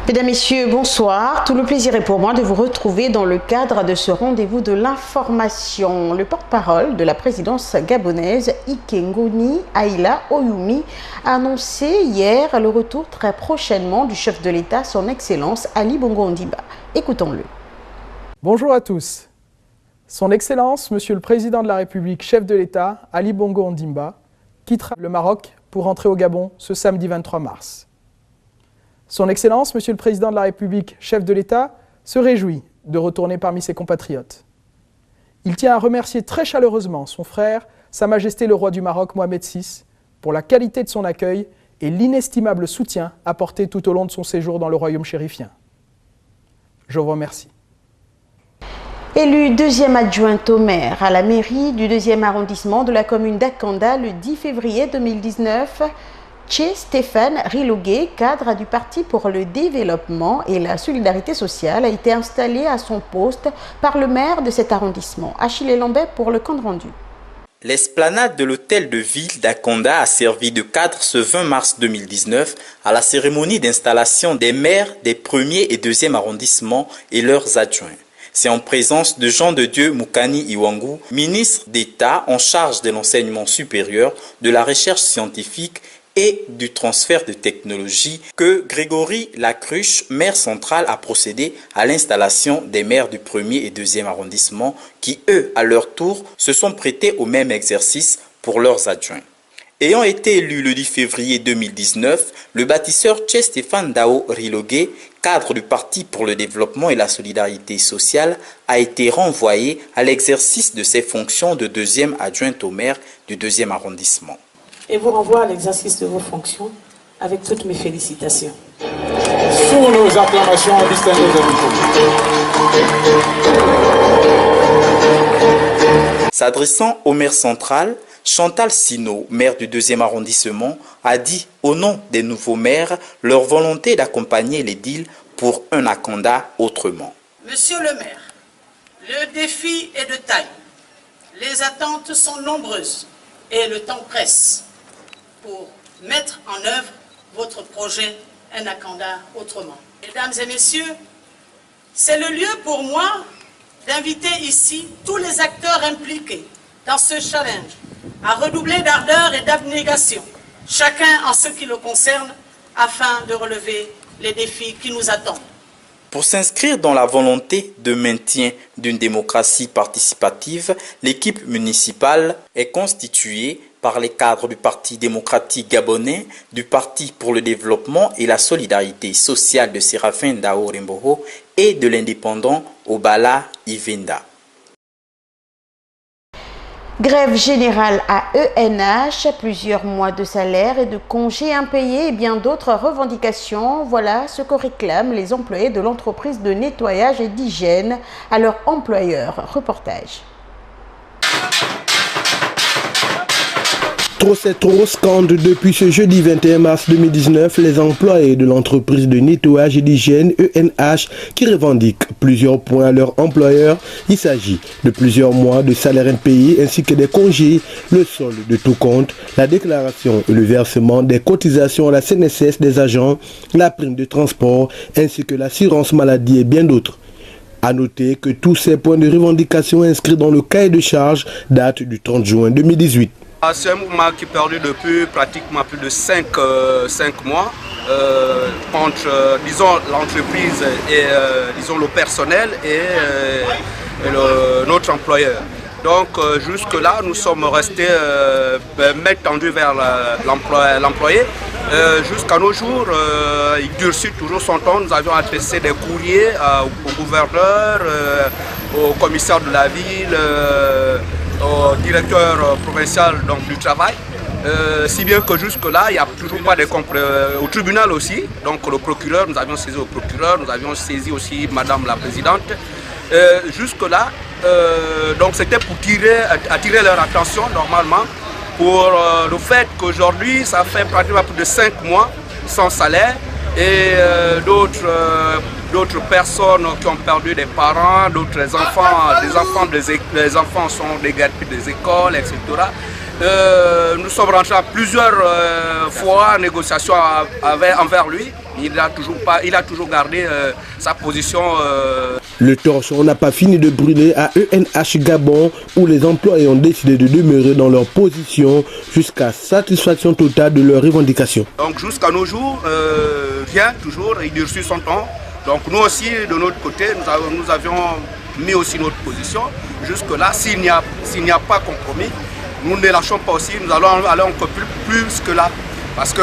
Mesdames, Messieurs, bonsoir. Tout le plaisir est pour moi de vous retrouver dans le cadre de ce rendez-vous de l'information. Le porte-parole de la présidence gabonaise, Ikengoni Aïla Oyumi, a annoncé hier le retour très prochainement du chef de l'État, son Excellence Ali Bongo Ondimba. Écoutons-le. Bonjour à tous. Son Excellence, Monsieur le Président de la République, chef de l'État, Ali Bongo Ondimba, quittera le Maroc pour rentrer au Gabon ce samedi 23 mars. Son Excellence, Monsieur le Président de la République, chef de l'État, se réjouit de retourner parmi ses compatriotes. Il tient à remercier très chaleureusement son frère, Sa Majesté le Roi du Maroc, Mohamed VI, pour la qualité de son accueil et l'inestimable soutien apporté tout au long de son séjour dans le royaume chérifien. Je vous remercie. Élu deuxième adjointe au maire à la mairie du 2e arrondissement de la commune d'Akanda le 10 février 2019, Che Stéphane Rilogué, cadre du Parti pour le développement et la solidarité sociale, a été installé à son poste par le maire de cet arrondissement, Achille Lambert, pour le compte rendu. L'esplanade de l'hôtel de ville d'Akonda a servi de cadre ce 20 mars 2019 à la cérémonie d'installation des maires des 1er et 2e arrondissements et leurs adjoints. C'est en présence de Jean de Dieu Moukani Iwangu, ministre d'État en charge de l'enseignement supérieur, de la recherche scientifique et du transfert de technologie, que Grégory Lacruche, maire central, a procédé à l'installation des maires du 1er et 2e arrondissement qui, eux, à leur tour, se sont prêtés au même exercice pour leurs adjoints. Ayant été élu le 10 février 2019, le bâtisseur Che Stéphane Dao Rilogué, cadre du Parti pour le développement et la solidarité sociale, a été renvoyé à l'exercice de ses fonctions de 2e adjointe au maire du 2e arrondissement. Et vous renvoie à l'exercice de vos fonctions avec toutes mes félicitations. Sous nos acclamations, distingués invités. S'adressant au maire central, Chantal Sino, maire du 2e arrondissement, a dit au nom des nouveaux maires leur volonté d'accompagner l'édile pour un Akanda autrement. Monsieur le maire, le défi est de taille. Les attentes sont nombreuses et le temps presse pour mettre en œuvre votre projet Un Akanda autrement. Mesdames et messieurs, c'est le lieu pour moi d'inviter ici tous les acteurs impliqués dans ce challenge à redoubler d'ardeur et d'abnégation, chacun en ce qui le concerne, afin de relever les défis qui nous attendent. Pour s'inscrire dans la volonté de maintien d'une démocratie participative, l'équipe municipale est constituée par les cadres du Parti démocratique gabonais, du Parti pour le développement et la solidarité sociale de Séraphin Dao Rimboho et de l'indépendant Obala Ivenda. Grève générale à ENH, plusieurs mois de salaire et de congés impayés et bien d'autres revendications. Voilà ce que réclament les employés de l'entreprise de nettoyage et d'hygiène à leur employeur. Reportage. Trop c'est trop, scandent depuis ce jeudi 21 mars 2019 les employés de l'entreprise de nettoyage et d'hygiène ENH qui revendiquent plusieurs points à leur employeur. Il s'agit de plusieurs mois de salaire impayé ainsi que des congés, le solde de tout compte, la déclaration et le versement des cotisations à la CNSS des agents, la prime de transport ainsi que l'assurance maladie et bien d'autres. A noter que tous ces points de revendication inscrits dans le cahier de charge datent du 30 juin 2018. C'est un mouvement qui perdure depuis pratiquement plus de 5 mois entre disons, l'entreprise et disons, le personnel et notre employeur. Donc jusque-là, nous sommes restés main tendue vers l'employé. Jusqu'à nos jours, il durcit toujours son temps. Nous avions adressé des courriers au gouverneur, au commissaire de la ville, au directeur provincial donc, du travail, si bien que jusque-là, il n'y a toujours pas de au tribunal aussi, donc le procureur, nous avions saisi au procureur, nous avions saisi aussi Madame la Présidente. Jusque-là, donc c'était pour attirer leur attention normalement pour le fait qu'aujourd'hui, ça fait pratiquement plus de 5 mois sans salaire et d'autres personnes qui ont perdu des parents, d'autres enfants, des enfants sont déguerpis des écoles, etc. Nous sommes rentrés à plusieurs fois en négociation envers lui il a toujours gardé sa position. Le torchon n'a pas fini de brûler à ENH Gabon, où les employés ont décidé de demeurer dans leur position jusqu'à satisfaction totale de leurs revendications. Donc jusqu'à nos jours, rien, toujours, il durcit son temps. Donc nous aussi, de notre côté, nous avions mis aussi notre position. Jusque-là, s'il n'y a pas compromis, nous ne lâchons pas aussi, nous allons aller encore plus que là. Parce que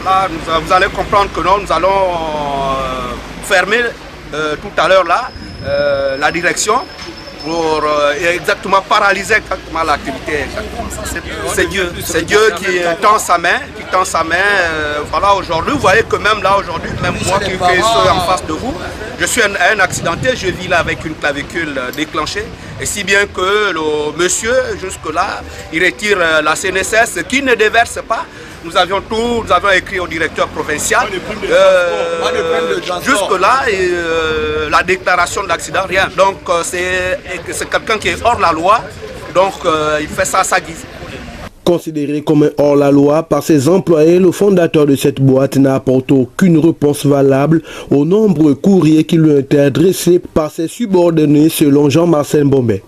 là, vous allez comprendre que non, nous allons fermer tout à l'heure là la direction pour exactement paralyser exactement l'activité. C'est Dieu qui tend sa main, voilà, aujourd'hui, vous voyez que même là aujourd'hui, même moi qui fais ça en face de vous, je suis un accidenté, je vis là avec une clavicule déclenchée, et si bien que le monsieur jusque-là, il retire la CNSS qui ne déverse pas. Nous avions écrit au directeur provincial. Jusque-là, la déclaration de l'accident, rien. Donc c'est quelqu'un qui est hors la loi, donc il fait ça à sa guise. Considéré comme un hors-la-loi par ses employés, le fondateur de cette boîte n'a apporté aucune réponse valable aux nombreux courriers qui lui ont été adressés par ses subordonnés, selon Jean-Marcel Bombay.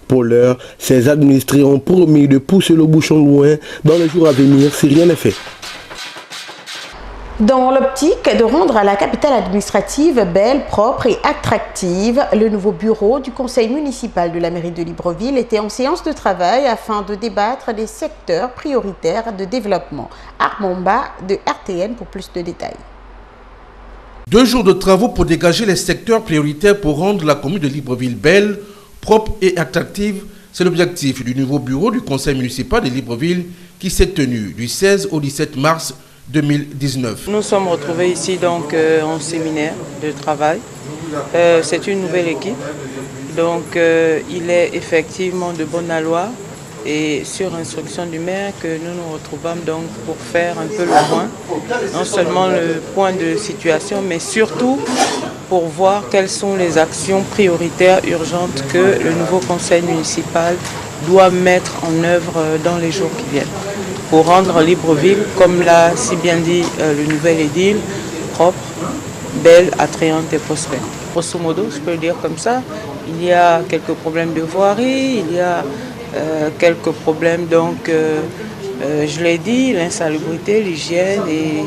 Pour l'heure, ses administrés ont promis de pousser le bouchon loin dans les jours à venir si rien n'est fait. Dans l'optique de rendre la capitale administrative belle, propre et attractive, le nouveau bureau du conseil municipal de la mairie de Libreville était en séance de travail afin de débattre des secteurs prioritaires de développement. Armand Ba de RTN pour plus de détails. 2 jours de travaux pour dégager les secteurs prioritaires pour rendre la commune de Libreville belle, propre et attractive, c'est l'objectif du nouveau bureau du conseil municipal de Libreville qui s'est tenu du 16 au 17 mars 2019. Nous sommes retrouvés ici donc en séminaire de travail. C'est une nouvelle équipe, donc il est effectivement de bonne loi et sur instruction du maire que nous nous retrouvons donc pour faire un peu le point, non seulement le point de situation, mais surtout pour voir quelles sont les actions prioritaires urgentes que le nouveau conseil municipal doit mettre en œuvre dans les jours qui viennent pour rendre Libreville, comme l'a si bien dit le nouvel édile, propre, belle, attrayante et prospère. Grosso modo, je peux le dire comme ça, il y a quelques problèmes de voirie, il y a quelques problèmes donc je l'ai dit, l'insalubrité, l'hygiène et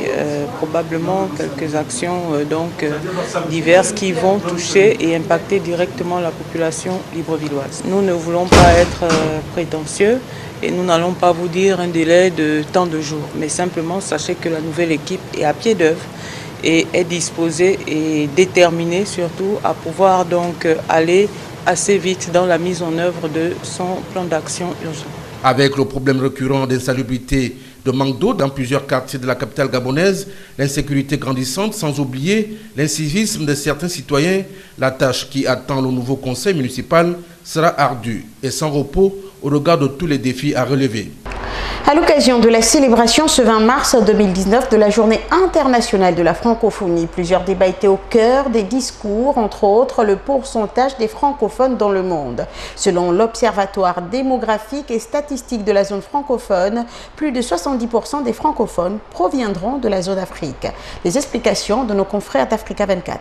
probablement quelques actions diverses qui vont toucher et impacter directement la population librevilloise. Nous ne voulons pas être prétentieux et nous n'allons pas vous dire un délai de tant de jours, mais simplement sachez que la nouvelle équipe est à pied d'œuvre et est disposée et déterminée surtout à pouvoir donc aller assez vite dans la mise en œuvre de son plan d'action urgent. Avec le problème récurrent d'insalubrité, de manque d'eau dans plusieurs quartiers de la capitale gabonaise, l'insécurité grandissante, sans oublier l'incivisme de certains citoyens, la tâche qui attend le nouveau conseil municipal sera ardue et sans repos au regard de tous les défis à relever. À l'occasion de la célébration ce 20 mars 2019 de la Journée internationale de la francophonie, plusieurs débats étaient au cœur des discours, entre autres le pourcentage des francophones dans le monde. Selon l'Observatoire démographique et statistique de la zone francophone, plus de 70% des francophones proviendront de la zone Afrique. Les explications de nos confrères d'Africa 24.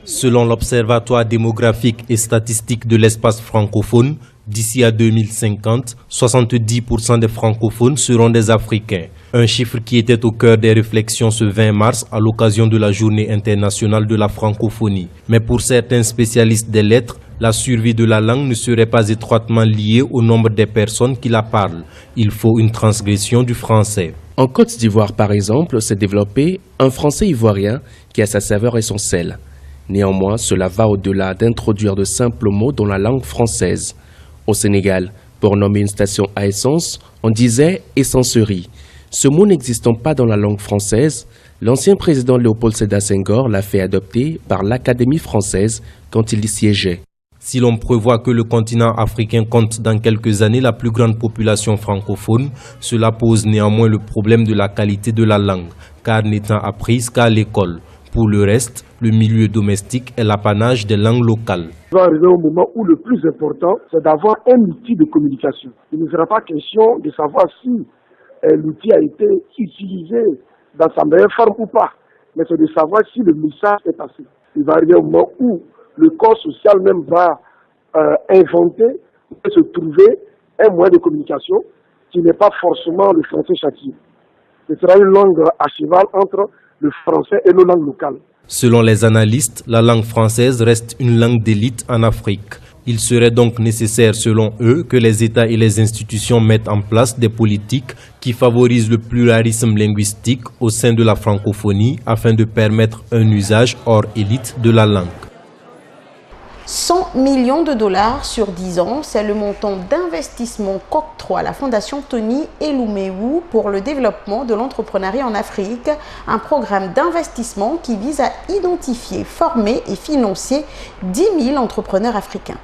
Selon l'Observatoire démographique et statistique de l'espace francophone, d'ici à 2050, 70% des francophones seront des Africains. Un chiffre qui était au cœur des réflexions ce 20 mars à l'occasion de la Journée internationale de la francophonie. Mais pour certains spécialistes des lettres, la survie de la langue ne serait pas étroitement liée au nombre des personnes qui la parlent. Il faut une transgression du français. En Côte d'Ivoire, par exemple, s'est développé un français ivoirien qui a sa saveur et son sel. Néanmoins, cela va au-delà d'introduire de simples mots dans la langue française. Au Sénégal, pour nommer une station à essence, on disait « essencerie ». Ce mot n'existant pas dans la langue française, l'ancien président Léopold Sédar Senghor l'a fait adopter par l'Académie française quand il y siégeait. Si l'on prévoit que le continent africain compte dans quelques années la plus grande population francophone, cela pose néanmoins le problème de la qualité de la langue, car n'étant apprise qu'à l'école. Pour le reste, le milieu domestique est l'apanage des langues locales. On va arriver au moment où le plus important, c'est d'avoir un outil de communication. Il ne sera pas question de savoir si l'outil a été utilisé dans sa meilleure forme ou pas. mais c'est de savoir si le message est passé. Il va arriver un moment où le corps social même va inventer, se trouver un moyen de communication qui n'est pas forcément le français châtié. Ce sera une langue à cheval entre le français et nos langues locales. Selon les analystes, la langue française reste une langue d'élite en Afrique. Il serait donc nécessaire, selon eux, que les États et les institutions mettent en place des politiques qui favorisent le pluralisme linguistique au sein de la francophonie afin de permettre un usage hors élite de la langue. 100 millions de dollars sur 10 ans, c'est le montant d'investissement qu'octroie la Fondation Tony Elumelu pour le développement de l'entrepreneuriat en Afrique, un programme d'investissement qui vise à identifier, former et financer 10 000 entrepreneurs africains.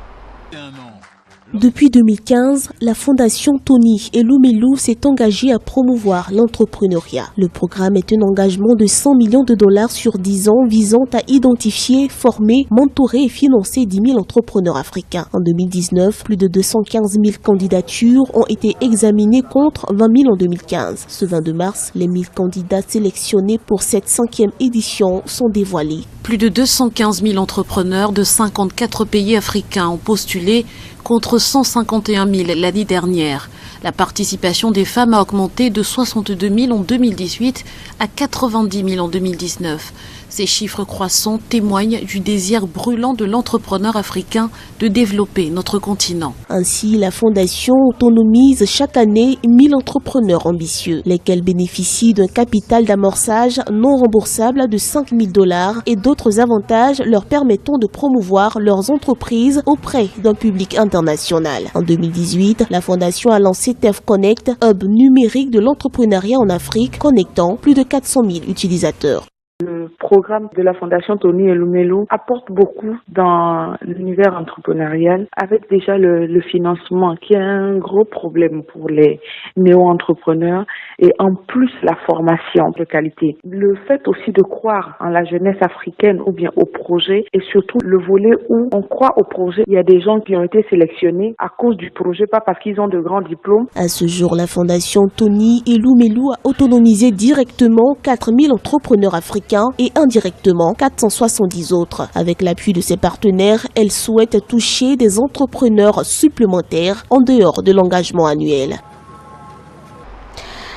Depuis 2015, la Fondation Tony Elumelu s'est engagée à promouvoir l'entrepreneuriat. Le programme est un engagement de 100 millions de dollars sur 10 ans visant à identifier, former, mentorer et financer 10 000 entrepreneurs africains. En 2019, plus de 215 000 candidatures ont été examinées contre 20 000 en 2015. Ce 22 mars, les 1000 candidats sélectionnés pour cette 5e édition sont dévoilés. Plus de 215 000 entrepreneurs de 54 pays africains ont postulé contre 151 000 l'année dernière. La participation des femmes a augmenté de 62 000 en 2018 à 90 000 en 2019. Ces chiffres croissants témoignent du désir brûlant de l'entrepreneur africain de développer notre continent. Ainsi, la Fondation autonomise chaque année 1000 entrepreneurs ambitieux, lesquels bénéficient d'un capital d'amorçage non remboursable de 5 000 $ et d'autres avantages leur permettant de promouvoir leurs entreprises auprès d'un public international. En 2018, la Fondation a lancé TEF Connect, hub numérique de l'entrepreneuriat en Afrique, connectant plus de 400 000 utilisateurs. Le programme de la Fondation Tony Elumelu apporte beaucoup dans l'univers entrepreneurial avec déjà le financement qui est un gros problème pour les néo-entrepreneurs et en plus la formation de qualité. Le fait aussi de croire en la jeunesse africaine ou bien au projet et surtout le volet où on croit au projet. Il y a des gens qui ont été sélectionnés à cause du projet, pas parce qu'ils ont de grands diplômes. À ce jour, la Fondation Tony Elumelu a autonomisé directement 4000 entrepreneurs africains et indirectement 470 autres. Avec l'appui de ses partenaires, elle souhaite toucher des entrepreneurs supplémentaires en dehors de l'engagement annuel.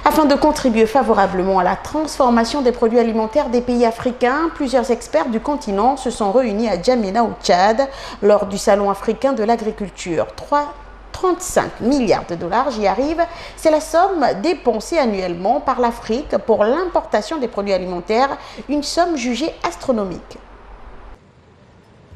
Afin de contribuer favorablement à la transformation des produits alimentaires des pays africains, plusieurs experts du continent se sont réunis à N'Djamena au Tchad lors du Salon africain de l'agriculture. 35 milliards de dollars, j'y arrive, c'est la somme dépensée annuellement par l'Afrique pour l'importation des produits alimentaires, une somme jugée astronomique.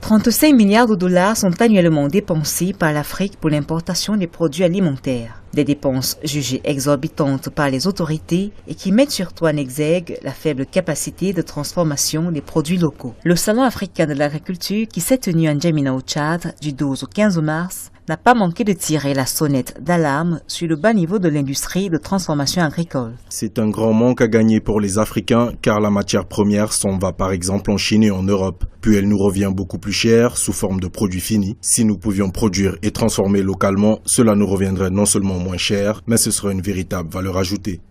35 milliards de dollars sont annuellement dépensés par l'Afrique pour l'importation des produits alimentaires. Des dépenses jugées exorbitantes par les autorités et qui mettent surtout en exergue la faible capacité de transformation des produits locaux. Le Salon africain de l'agriculture qui s'est tenu à N'Djamena au Tchad du 12 au 15 mars n'a pas manqué de tirer la sonnette d'alarme sur le bas niveau de l'industrie de transformation agricole. C'est un grand manque à gagner pour les Africains car la matière première s'en va par exemple en Chine et en Europe. Puis elle nous revient beaucoup plus cher sous forme de produits finis. Si nous pouvions produire et transformer localement, cela nous reviendrait non seulement moins cher, mais ce serait une véritable valeur ajoutée.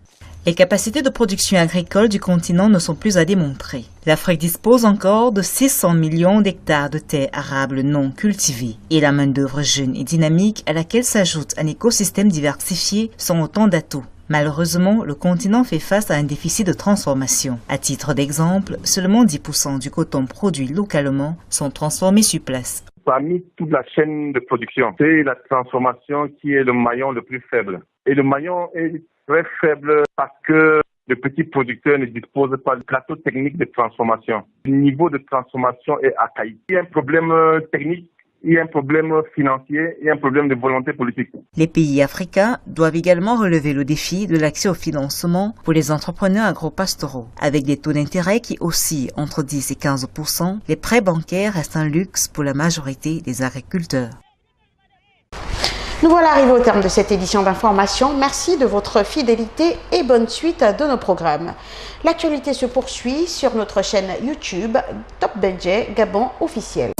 Les capacités de production agricole du continent ne sont plus à démontrer. L'Afrique dispose encore de 600 millions d'hectares de terres arables non cultivées et la main-d'œuvre jeune et dynamique à laquelle s'ajoute un écosystème diversifié sont autant d'atouts. Malheureusement, le continent fait face à un déficit de transformation. À titre d'exemple, seulement 10% du coton produit localement sont transformés sur place. Parmi toute la chaîne de production, c'est la transformation qui est le maillon le plus faible. Et le maillon est très faible parce que les petits producteurs ne disposent pas de plateau technique de transformation. Le niveau de transformation est archaïque. Il y a un problème technique, il y a un problème financier, il y a un problème de volonté politique. Les pays africains doivent également relever le défi de l'accès au financement pour les entrepreneurs agro-pastoraux. Avec des taux d'intérêt qui oscillent entre 10 et 15%, les prêts bancaires restent un luxe pour la majorité des agriculteurs. Nous voilà arrivés au terme de cette édition d'information. Merci de votre fidélité et bonne suite de nos programmes. L'actualité se poursuit sur notre chaîne YouTube Top Budget Gabon officiel.